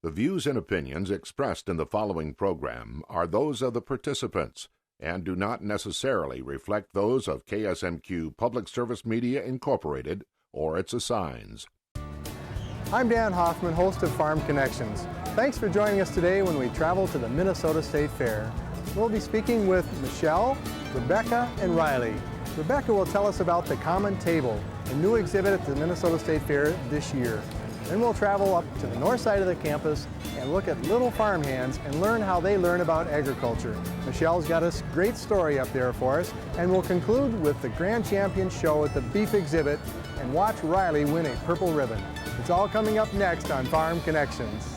The views and opinions expressed in the following program are those of the participants and do not necessarily reflect those of KSMQ Public Service Media Incorporated or its assigns. I'm Dan Hoffman, host of Farm Connections. Thanks for joining us today when we travel to the Minnesota State Fair. We'll be speaking with Michelle, Rebecca, and Riley. Rebecca will tell us about the Common Table, a new exhibit at the Minnesota State Fair this year. Then we'll travel up to the north side of the campus and look at little farmhands and learn how they learn about agriculture. Michelle's got a great story up there for us, and we'll conclude with the Grand Champion Show at the Beef Exhibit and watch Riley win a purple ribbon. It's all coming up next on Farm Connections.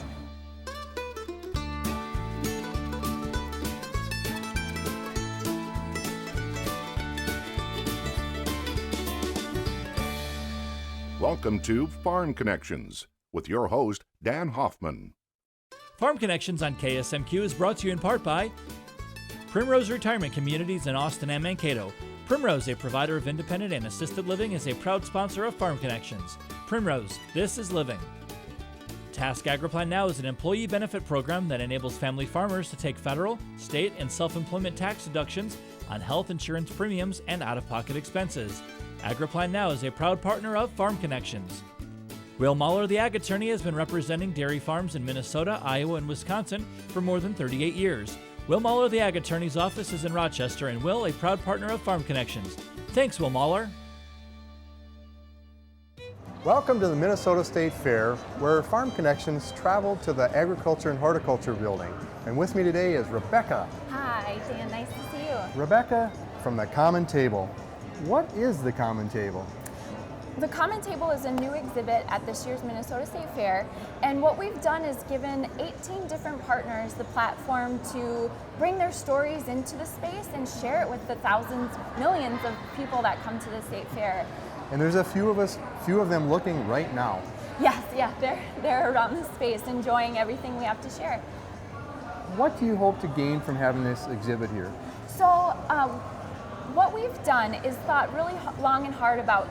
Welcome to Farm Connections with your host, Dan Hoffman. Farm Connections on KSMQ is brought to you in part by Primrose Retirement Communities in Austin and Mankato. Primrose, a provider of independent and assisted living, is a proud sponsor of Farm Connections. Primrose, this is living. Task AgriPlan Now is an employee benefit program that enables family farmers to take federal, state, and self-employment tax deductions on health insurance premiums and out-of-pocket expenses. AgriPlan Now is a proud partner of Farm Connections. Will Mahler, the Ag Attorney, has been representing dairy farms in Minnesota, Iowa, and Wisconsin for more than 38 years. Will Mahler, the Ag Attorney's office is in Rochester, and Will, a proud partner of Farm Connections. Thanks, Will Mahler. Welcome to the Minnesota State Fair, where Farm Connections traveled to the Agriculture and Horticulture Building. And with me today is Rebecca. Hi, Dan. Nice to see you. Rebecca from the Common Table. What is the Common Table? The Common Table is a new exhibit at this year's Minnesota State Fair, and what we've done is given 18 different partners the platform to bring their stories into the space and share it with the thousands, millions of people that come to the State Fair. And there's a few of them looking right now. Yes, yeah, they're around the space enjoying everything we have to share. What do you hope to gain from having this exhibit here? So, what we've done is thought really long and hard about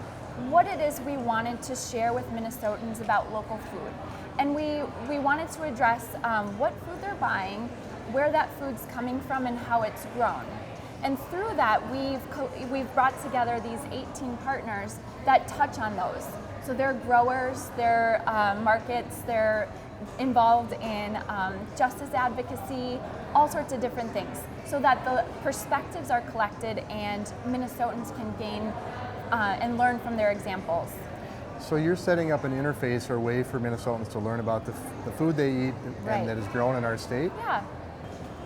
what it is we wanted to share with Minnesotans about local food. And we wanted to address what food they're buying, where that food's coming from, and how it's grown. And through that, we've brought together these 18 partners that touch on those. So they're growers, they're markets, they're involved in justice advocacy, all sorts of different things, so that the perspectives are collected and Minnesotans can gain and learn from their examples. So you're setting up an interface or a way for Minnesotans to learn about the food they eat and that is grown in our state? Yeah.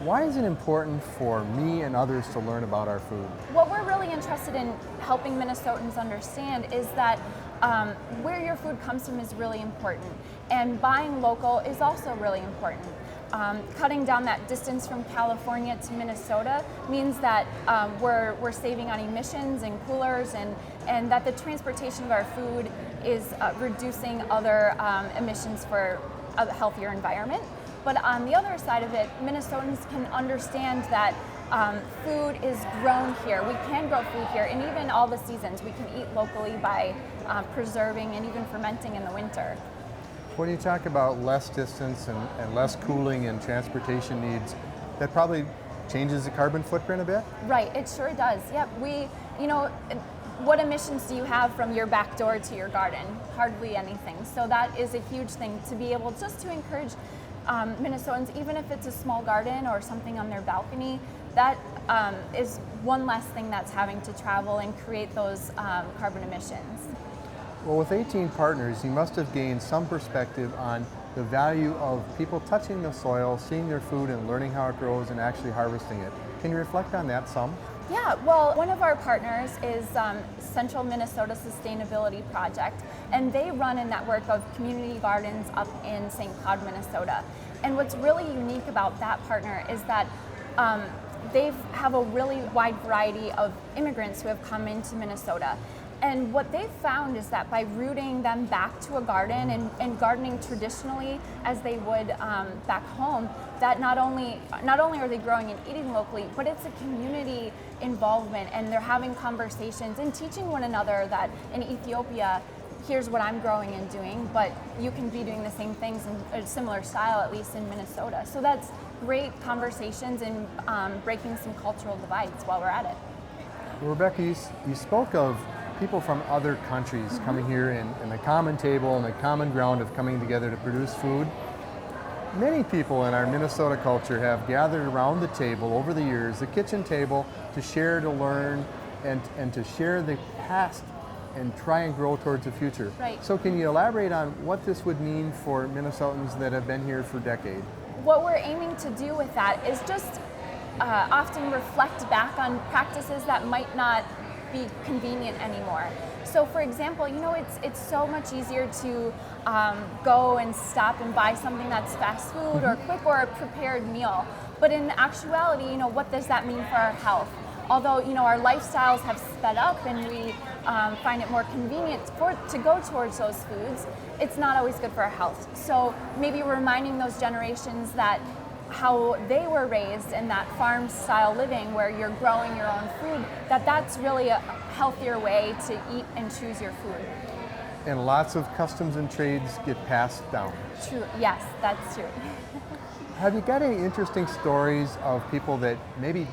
Why is it important for me and others to learn about our food? What we're really interested in helping Minnesotans understand is that where your food comes from is really important, and buying local is also really important. Cutting down that distance from California to Minnesota means that we're saving on emissions and coolers, and that the transportation of our food is reducing other emissions for a healthier environment. But on the other side of it, Minnesotans can understand that food is grown here. We can grow food here, and even all the seasons. We can eat locally by preserving and even fermenting in the winter. When you talk about less distance and less cooling and transportation needs, that probably changes the carbon footprint a bit? Right, it sure does. Yep, what emissions do you have from your back door to your garden? Hardly anything. So that is a huge thing to be able just to encourage Minnesotans, even if it's a small garden or something on their balcony, that is one less thing that's having to travel and create those carbon emissions. Well, with 18 partners, you must have gained some perspective on the value of people touching the soil, seeing their food and learning how it grows and actually harvesting it. Can you reflect on that some? Yeah, well, one of our partners is Central Minnesota Sustainability Project, and they run a network of community gardens up in St. Cloud, Minnesota. And what's really unique about that partner is that they have a really wide variety of immigrants who have come into Minnesota. And what they've found is that by rooting them back to a garden and gardening traditionally as they would back home, that not only are they growing and eating locally, but it's a community involvement, and they're having conversations and teaching one another that in Ethiopia, here's what I'm growing and doing, but you can be doing the same things in a similar style, at least in Minnesota. So that's great conversations and breaking some cultural divides while we're at it. Rebecca, you spoke of people from other countries coming here and the common table and the common ground of coming together to produce food. Many people in our Minnesota culture have gathered around the table over the years, the kitchen table, to share, to learn, and to share the past and try and grow towards the future. Right. So can you elaborate on what this would mean for Minnesotans that have been here for decades? What we're aiming to do with that is just often reflect back on practices that might not be convenient anymore. So for example, it's so much easier to go and stop and buy something that's fast food or quick or a prepared meal. But in actuality, what does that mean for our health? Although, our lifestyles have sped up and we find it more convenient to go towards those foods, it's not always good for our health. So maybe we're reminding those generations that how they were raised in that farm style living where you're growing your own food, that's really a healthier way to eat and choose your food. And lots of customs and trades get passed down. True, yes, that's true. Have you got any interesting stories of people that maybe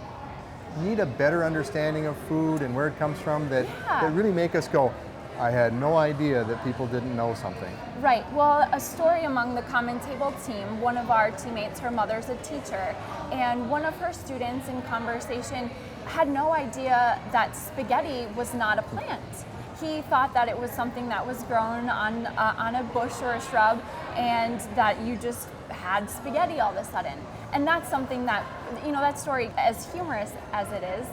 need a better understanding of food and where it comes from that really make us go, I had no idea that people didn't know something? Right. Well, a story among the Common Table team, one of our teammates, her mother's a teacher, and one of her students in conversation had no idea that spaghetti was not a plant. He thought that it was something that was grown on a bush or a shrub, and that you just had spaghetti all of a sudden. And that's something that, that story, as humorous as it is,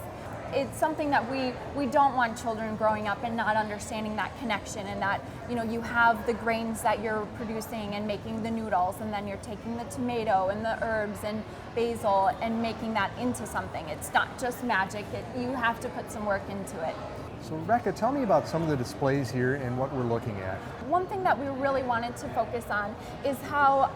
it's something that we don't want children growing up and not understanding that connection, and that you have the grains that you're producing and making the noodles, and then you're taking the tomato and the herbs and basil and making that into something. It's not just magic. You have to put some work into it. So Rebecca, tell me about some of the displays here and what we're looking at. One thing that we really wanted to focus on is how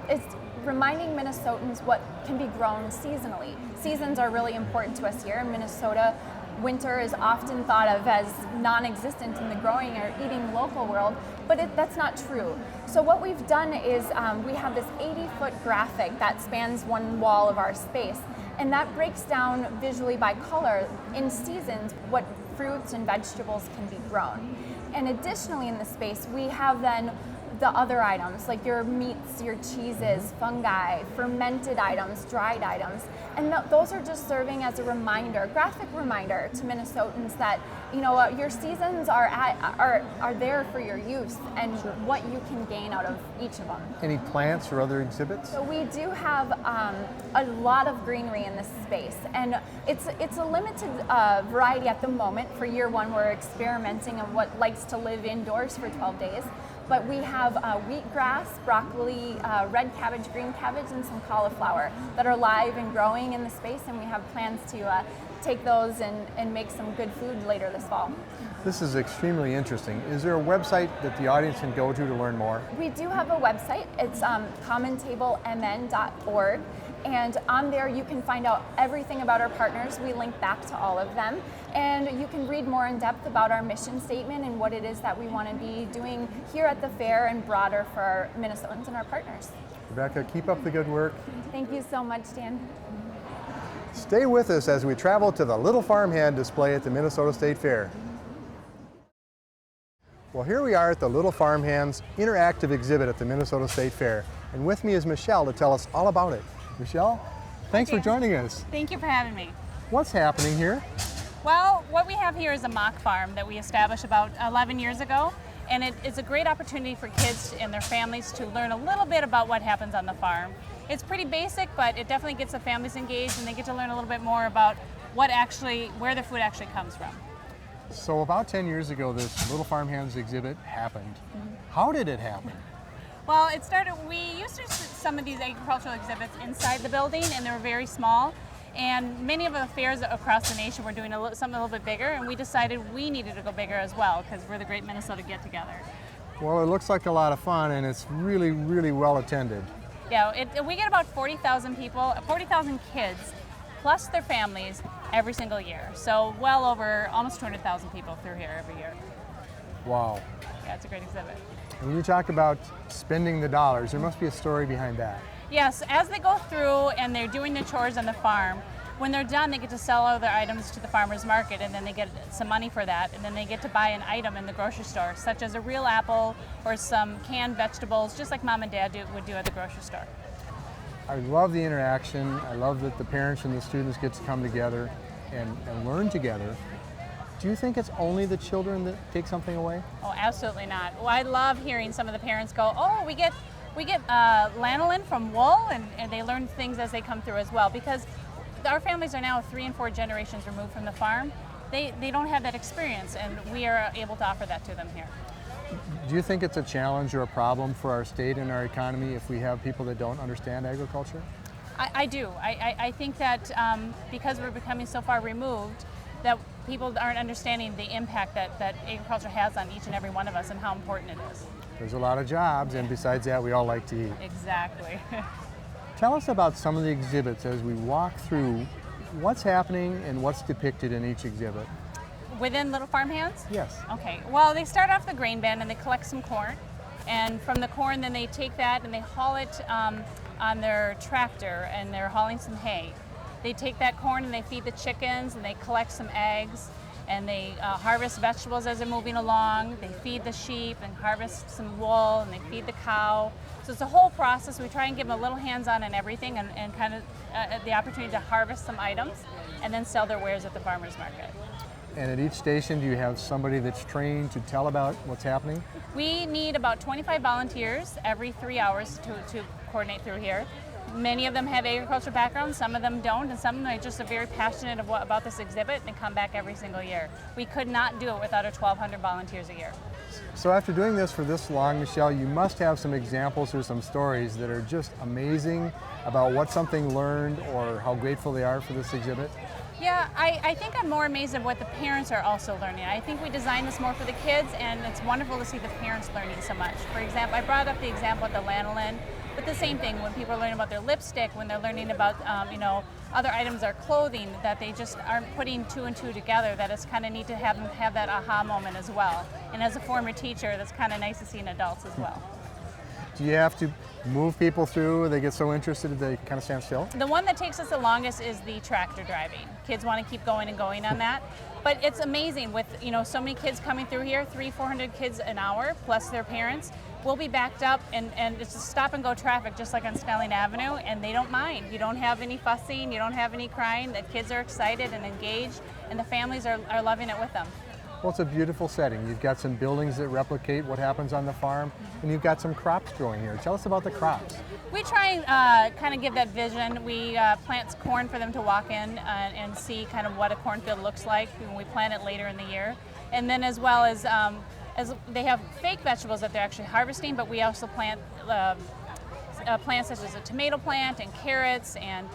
it's reminding Minnesotans what can be grown seasonally. Seasons are really important to us here in Minnesota. Winter is often thought of as non-existent in the growing or eating local world, but that's not true. So what we've done is we have this 80-foot graphic that spans one wall of our space, and that breaks down visually by color in seasons what fruits and vegetables can be grown. And additionally in the space, we have then the other items like your meats, your cheeses, fungi, fermented items, dried items, and those are just serving as a reminder, graphic reminder to Minnesotans that your seasons are there for your use and what you can gain out of each of them. Any plants or other exhibits? So we do have a lot of greenery in this space, and it's a limited variety at the moment. For year one, we're experimenting on what likes to live indoors for 12 days. But we have wheatgrass, broccoli, red cabbage, green cabbage, and some cauliflower that are live and growing in the space, and we have plans to take those and make some good food later this fall. This is extremely interesting. Is there a website that the audience can go to learn more? We do have a website. It's commontablemn.org. And on there you can find out everything about our partners. We link back to all of them. And you can read more in depth about our mission statement and what it is that we want to be doing here at the fair and broader for our Minnesotans and our partners. Rebecca, keep up the good work. Thank you so much, Dan. Stay with us as we travel to the Little Farmhand display at the Minnesota State Fair. Well, here we are at the Little Farmhands interactive exhibit at the Minnesota State Fair. And with me is Michelle to tell us all about it. Michelle, thanks for joining us. Thank you for having me. What's happening here? Well, what we have here is a mock farm that we established about 11 years ago, and it is a great opportunity for kids and their families to learn a little bit about what happens on the farm. It's pretty basic, but it definitely gets the families engaged, and they get to learn a little bit more about where the food actually comes from. So about 10 years ago, this Little Farmhands exhibit happened. How did it happen? Well, it started, we used to some of these agricultural exhibits inside the building, and they were very small. And many of the fairs across the nation were doing something a little bit bigger, and we decided we needed to go bigger as well because we're the Great Minnesota Get Together. Well, it looks like a lot of fun, and it's really, really well attended. Yeah, we get about 40,000 people, 40,000 kids, plus their families every single year. So well over almost 200,000 people through here every year. Wow. Yeah, it's a great exhibit. And when you talk about spending the dollars, there must be a story behind that. Yes, as they go through and they're doing the chores on the farm, when they're done, they get to sell all their items to the farmer's market, and then they get some money for that, and then they get to buy an item in the grocery store, such as a real apple or some canned vegetables, just like Mom and Dad would do at the grocery store. I love the interaction. I love that the parents and the students get to come together and learn together. Do you think it's only the children that take something away? Oh, absolutely not. Well, I love hearing some of the parents go, oh, we get lanolin from wool, and they learn things as they come through as well, because our families are now 3 and 4 generations removed from the farm. They don't have that experience, and we are able to offer that to them here. Do you think it's a challenge or a problem for our state and our economy if we have people that don't understand agriculture? I do. I think that because we're becoming so far removed, that people aren't understanding the impact that agriculture has on each and every one of us and how important it is. There's a lot of jobs, and besides that, we all like to eat. Exactly. Tell us about some of the exhibits as we walk through what's happening and what's depicted in each exhibit. Within Little Farm Hands? Yes. Okay. Well, they start off the grain bin and they collect some corn. And from the corn, then they take that and they haul it on their tractor, and they're hauling some hay. They take that corn and they feed the chickens, and they collect some eggs, and they harvest vegetables as they're moving along. They feed the sheep and harvest some wool, and they feed the cow. So it's a whole process. We try and give them a little hands-on in everything, and kind of the opportunity to harvest some items and then sell their wares at the farmer's market. And at each station, do you have somebody that's trained to tell about what's happening? We need about 25 volunteers every 3 hours to coordinate through here. Many of them have agriculture backgrounds, some of them don't, and some of them are just very passionate about this exhibit and come back every single year. We could not do it without our 1,200 volunteers a year. So after doing this for this long, Michelle, you must have some examples or some stories that are just amazing about what something learned or how grateful they are for this exhibit. Yeah, I think I'm more amazed at what the parents are also learning. I think we designed this more for the kids, and it's wonderful to see the parents learning so much. For example, I brought up the example of the lanolin, but the same thing when people are learning about their lipstick, when they're learning about other items or clothing, that they just aren't putting 2 and 2 together, that it's kind of neat to have them have that aha moment as well. And as a former teacher, that's kind of nice to see in adults as well. Do you have to move people through? They get so interested they kind of stand still? The one that takes us the longest is the tractor driving. Kids want to keep going and going on that. But it's amazing with so many kids coming through here, 300-400 kids an hour, plus their parents. We'll be backed up, and it's just stop and go traffic just like on Snelling Avenue, and they don't mind. You don't have any fussing, you don't have any crying. The kids are excited and engaged, and the families are loving it with them. Well, it's a beautiful setting. You've got some buildings that replicate what happens on the farm, and you've got some crops growing here. Tell us about the crops. We try and kind of give that vision. We plant corn for them to walk in and see kind of what a cornfield looks like when we plant it later in the year. And then as well as they have fake vegetables that they're actually harvesting, but we also plant plants such as a tomato plant and carrots and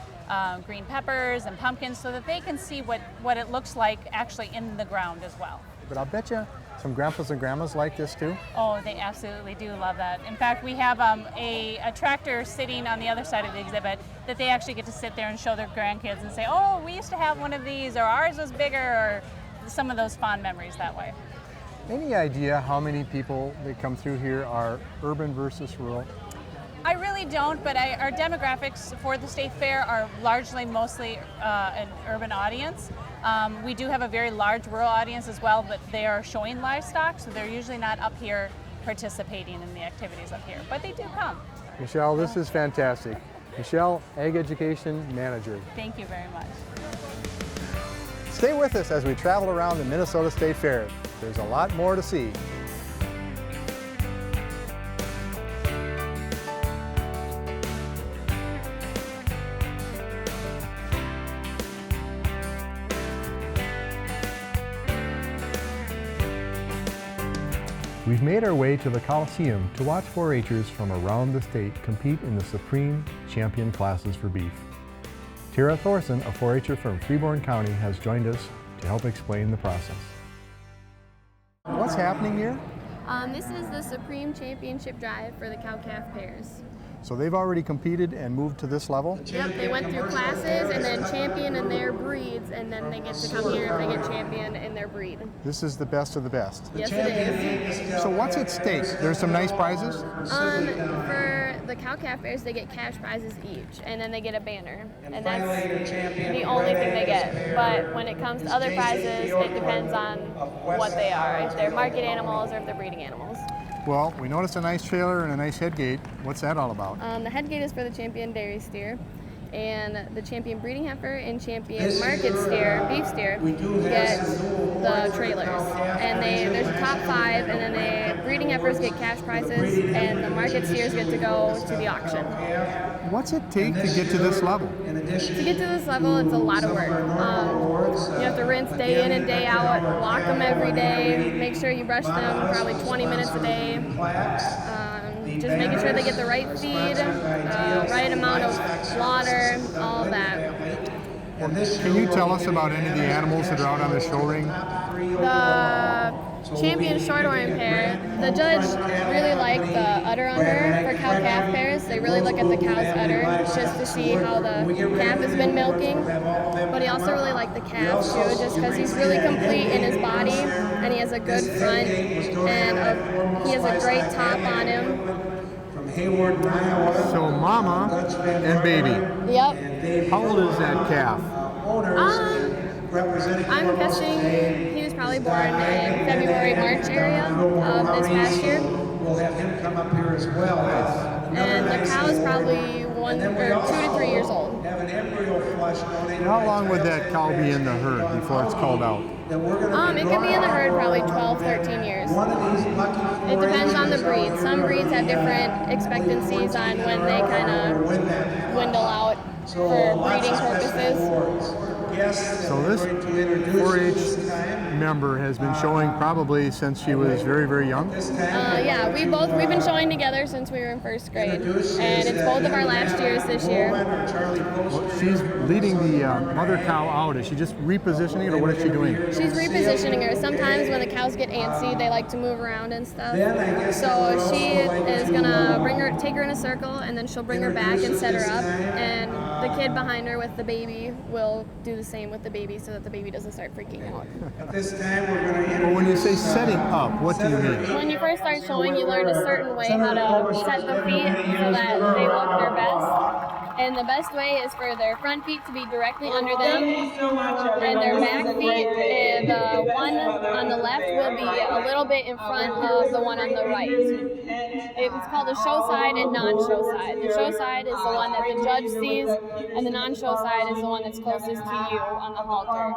green peppers and pumpkins, so that they can see what it looks like actually in the ground as well. But I'll bet you some grandpas and grandmas like this too. Oh, they absolutely do love that. In fact, we have a tractor sitting on the other side of the exhibit that they actually get to sit there and show their grandkids and say, oh, we used to have one of these, or ours was bigger, or some of those fond memories that way. Any idea how many people that come through here are urban versus rural? I really don't, but our demographics for the State Fair are mostly an urban audience. We do have a very large rural audience as well, but they are showing livestock, so they're usually not up here participating in the activities up here, but they do come. Michelle, this is fantastic. Michelle, Ag Education Manager. Thank you very much. Stay with us as we travel around the Minnesota State Fair. There's a lot more to see. We've made our way to the Coliseum to watch 4-H'ers from around the state compete in the Supreme Champion classes for beef. Tara Thorson, a 4-H'er from Freeborn County, has joined us to help explain the process. What's happening here? This is the Supreme Championship Drive for the cow-calf pairs. So they've already competed and moved to this level? Yep, they went through classes and then champion in their breeds, and then they get to come here if they get champion in their breed. This is the best of the best. Yes, it is. So what's at stake? There's some nice prizes? For the cow-calf pairs, they get cash prizes each, and then they get a banner, and that's the only thing they get. But when it comes to other prizes, it depends on what they are, if they're market animals or if they're breeding animals. Well, we noticed a nice trailer and a nice head gate. What's that all about? The head gate is for the champion dairy steer, and the champion breeding heifer and champion market steer, beef steer, get the trailers. And there's a top 5, and then the breeding heifers get cash prizes, and the market steers get to go to the auction. What's it take to get to this level? To get to this level, it's a lot of work. You have to rinse day in and day out, walk them every day, make sure you brush them probably 20 minutes a day. Just making sure they get the right feed, right amount of water, all of that. Can you tell us about any of the animals that are out on the show ring? The champion short-horn pair, the judge really liked the udder under for cow-calf pairs. They really look at the cow's udder just to see how the calf has been milking. But he also really liked the calf too, just because he's really complete in his body, and he has a good front, and he has a great top on him. So mama and baby. Yep. How old is that calf? I'm guessing he was probably born in February, March area of this past year. We'll have him come up here as well. And the cow is probably 2 to 3 years old. Have an embryo flush donated. How long would that cow be in the herd before it's called out? It could be in the herd probably 12, 13 years. It depends on the breed. Some breeds have different expectancies on when they kind of dwindle out for breeding purposes. So this 4-H member has been showing probably since she was very, very young? Yeah, we've been showing together since we were in first grade, and it's both of our last years this year. Well, she's leading the mother cow out. Is she just repositioning it, or what is she doing? She's repositioning her. Sometimes when the cows get antsy, they like to move around and stuff. So she is gonna take her in a circle, and then she'll bring her back and set her up, and the kid behind her with the baby will do the same with the baby so that the baby doesn't start freaking out. At this time, we're going to Well, when you say setting up, what do you mean? When you first start showing, you learn a certain way how to set the feet so that they look their best. And the best way is for their front feet to be directly under them, and their back feet, the one on the left will be a little bit in front of the one on the right. It's called a show side and non-show side. The show side is the one that the judge sees, and the non-show side is the one that's closest to you on the halter.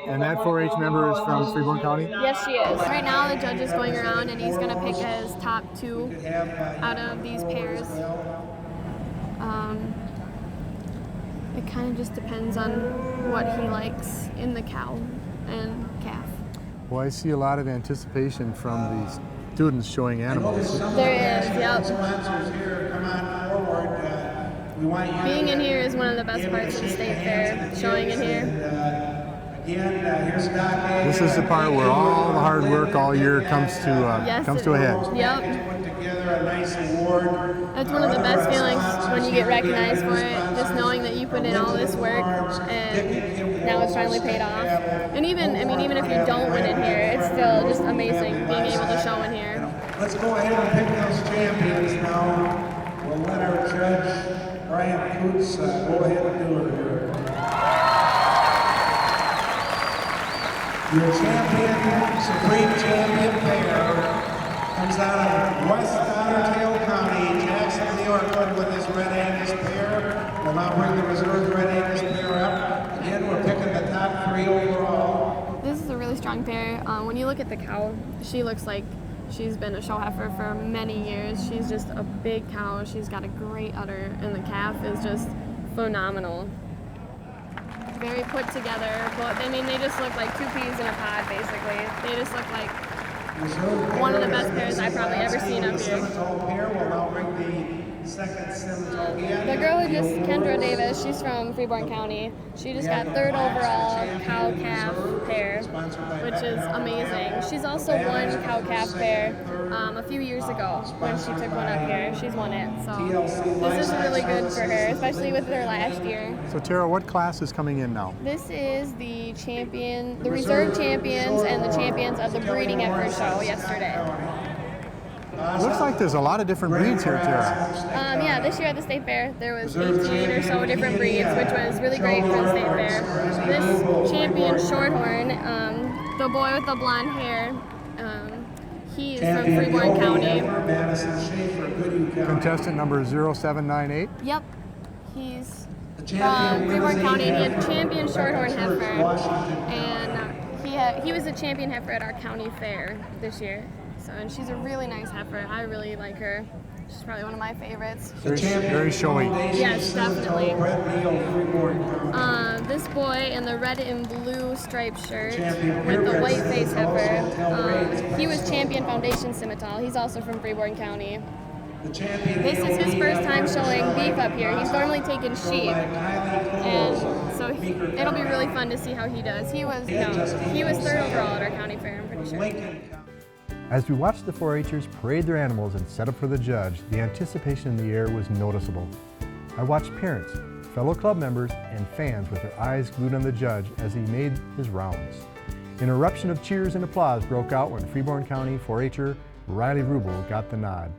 And that 4-H member is from Freeborn County? Yes, she is. Right now, the judge is going around, and he's going to pick his top 2 out of these pairs. It kind of just depends on what he likes in the cow and calf. Well, I see a lot of anticipation from the students showing animals. There is, yep. Being in here is one of the best parts of the state fair, showing in here. This is the part where all the hard work all year comes to a head. Yep. That's one of the best feelings when you get recognized for it, just knowing that you put in all this work and now it's finally paid off. And even if you don't win in here, it's still just amazing being able to show in here. Let's go ahead and pick those champions now. We'll let our judge, Brian Coots, go ahead and do it here. Your champion, supreme champion pair comes out of West Untitled County, Jackson, New York, with his Red Angus pair. We'll now bring the reserve Red Angus pair up. Again, we're picking the top 3 overall. This is a really strong pair. When you look at the cow, she looks like she's been a show heifer for many years. She's just a big cow. She's got a great udder, and the calf is just phenomenal. Very put together, but they just look like 2 peas in a pod, basically. They just look like one of the best pairs I've probably ever seen up here. We'll now bring the second Simmental The girl who just, Kendra Davis, she's from Freeborn County. She just got 3rd overall cow-calf pair, which is amazing. She's also won cow-calf pair a few years ago when she took one up here. She's won it, so this is really good for her, especially with her last year. So Tara, what class is coming in now? This is the champion, the reserve champions and the champions of the breeding heifer show yesterday. Looks like there's a lot of different breeds here, Tara. Yeah, this year at the state fair there was 18 or so different breeds, which was really great for the state fair. This champion Shorthorn, the boy with the blonde hair, he is from Freeborn County. Contestant number 0798. Yep, he's from Freeborn County. He had champion Shorthorn heifer, and he was a champion heifer at our county fair this year. So, and she's a really nice heifer. I really like her. She's probably one of my favorites. Very showy. Yes, definitely. This boy in the red and blue striped shirt with the white face heifer, he was champion foundation Simmental. He's also from Freeborn County. This is his first time showing beef up here. He's normally taken sheep, and so it'll be really fun to see how he does. He was 3rd overall at our county fair, I'm pretty sure. As we watched the 4-H'ers parade their animals and set up for the judge, the anticipation in the air was noticeable. I watched parents, fellow club members, and fans with their eyes glued on the judge as he made his rounds. An eruption of cheers and applause broke out when Freeborn County 4-H'er Riley Rubel got the nod.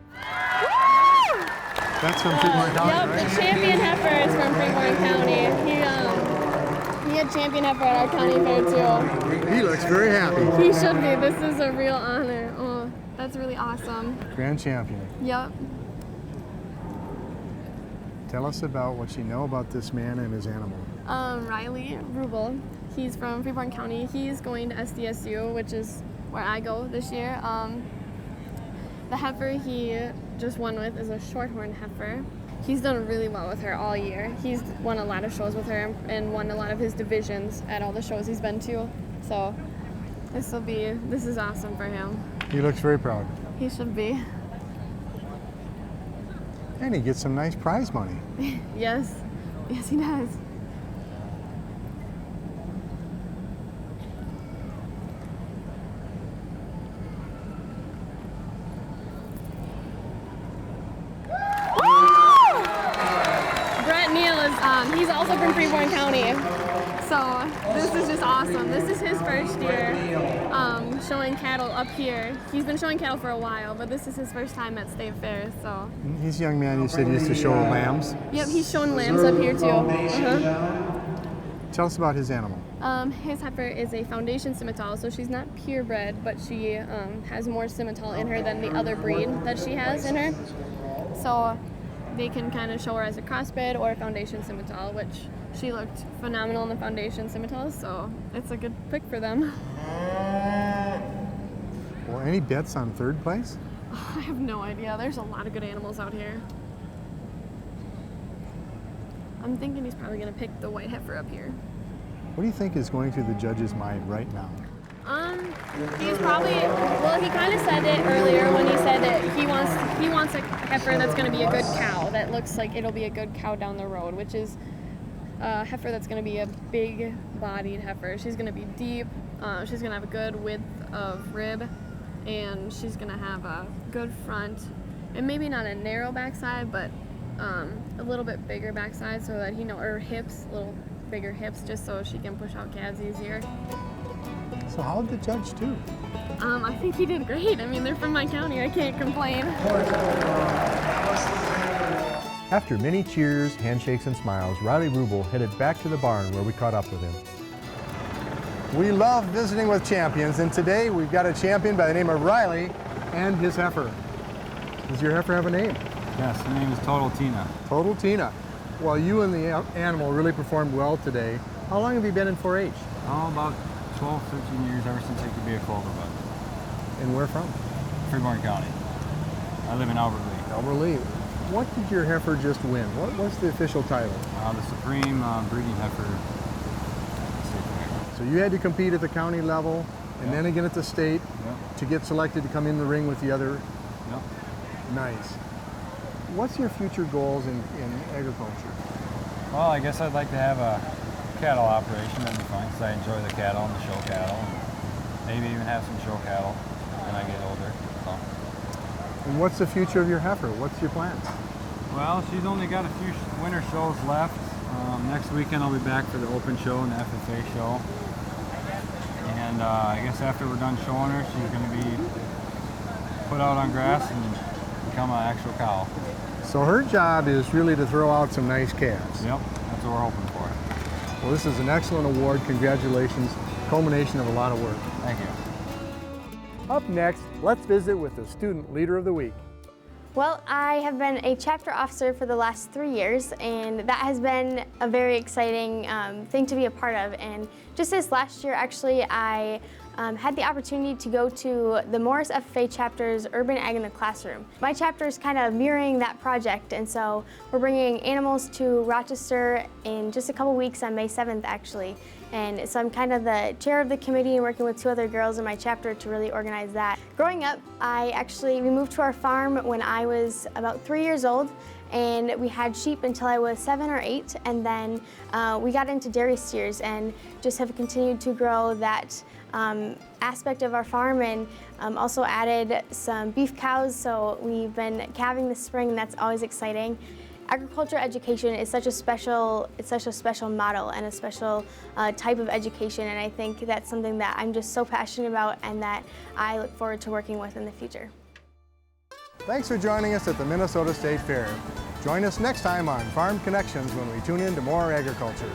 That's from Freeborn County, Yep, right? the champion heifer is from Freeborn County. He had champion heifer at our county fair too. He looks very happy. He should be. This is a real honor. Oh, that's really awesome. Grand champion. Yep. Tell us about what you know about this man and his animal. Riley Rubel. He's from Freeborn County. He's going to SDSU, which is where I go this year. The heifer he just won with is a Shorthorn heifer. He's done really well with her all year. He's won a lot of shows with her and won a lot of his divisions at all the shows he's been to. So this is awesome for him. He looks very proud. He should be. And he gets some nice prize money. Yes, yes he does. He's also from Freeborn County, so this is just awesome. This is his first year showing cattle up here. He's been showing cattle for a while, but this is his first time at state fair. So he's a young man. You said he used to show lambs. Yep, he's shown lambs up here too. Tell us about his animal. His heifer is a foundation Simmental, so she's not purebred, but she has more Simmental in her than the other breed that she has in her. So they can kind of show her as a crossbred or a foundation Simmental, which she looked phenomenal in the foundation Simmental, so it's a good pick for them. Well, any bets on 3rd place? I have no idea. There's a lot of good animals out here. I'm thinking he's probably going to pick the white heifer up here. What do you think is going through the judge's mind right now? He's probably, well, he kind of said it earlier when he said that he wants a heifer that's going to be a good cow, that looks like it'll be a good cow down the road, which is a heifer that's going to be a big-bodied heifer. She's going to be deep, she's going to have a good width of rib, and she's going to have a good front, and maybe not a narrow backside, but a little bit bigger backside so that her hips, little bigger hips, just so she can push out calves easier. So how did the judge do? I think he did great. I mean, they're from my county. I can't complain. After many cheers, handshakes, and smiles, Riley Rubel headed back to the barn where we caught up with him. We love visiting with champions, and today we've got a champion by the name of Riley and his heifer. Does your heifer have a name? Yes, her name is Total Tina. Total Tina. Well, you and the animal really performed well today. How long have you been in 4-H? Oh, about 12, 13 years, ever since I could be a clover bud. And where from? Freeborn County. I live in Albert Lee. Albert Lee. What did your heifer just win? What was the official title? The Supreme Breeding Heifer. So you had to compete at the county level and then again at the state to get selected to come in the ring with the other? Yep. Nice. what's your future goals in agriculture? Well, I guess I'd like to have a cattle operation. That'd be fun because I enjoy the cattle and the show cattle. And maybe even have some show cattle when I get older. So. And what's the future of your heifer? What's your plans? Well, she's only got a few winter shows left. Next weekend I'll be back for the open show and the FFA show. And I guess after we're done showing her, she's going to be put out on grass and become an actual cow. So her job is really to throw out some nice calves. Yep, that's what we're hoping for. Well, this is an excellent award. Congratulations. Culmination of a lot of work. Thank you. Up next, let's visit with the Student Leader of the Week. Well, I have been a chapter officer for the last 3 years, and that has been a very exciting thing to be a part of. And just this last year, actually, I had the opportunity to go to the Morris FFA chapter's Urban Ag in the Classroom. My chapter is kind of mirroring that project, and so we're bringing animals to Rochester in just a couple weeks on May 7th, actually. And so I'm kind of the chair of the committee and working with 2 other girls in my chapter to really organize that. Growing up, we moved to our farm when I was about 3 years old, and we had sheep until I was 7 or 8, and then we got into dairy steers and just have continued to grow that aspect of our farm, and also added some beef cows, so we've been calving this spring, and that's always exciting. Agriculture education is such a special model and a special type of education, and I think that's something that I'm just so passionate about and that I look forward to working with in the future. Thanks for joining us at the Minnesota State Fair. Join us next time on Farm Connections when we tune in to more agriculture.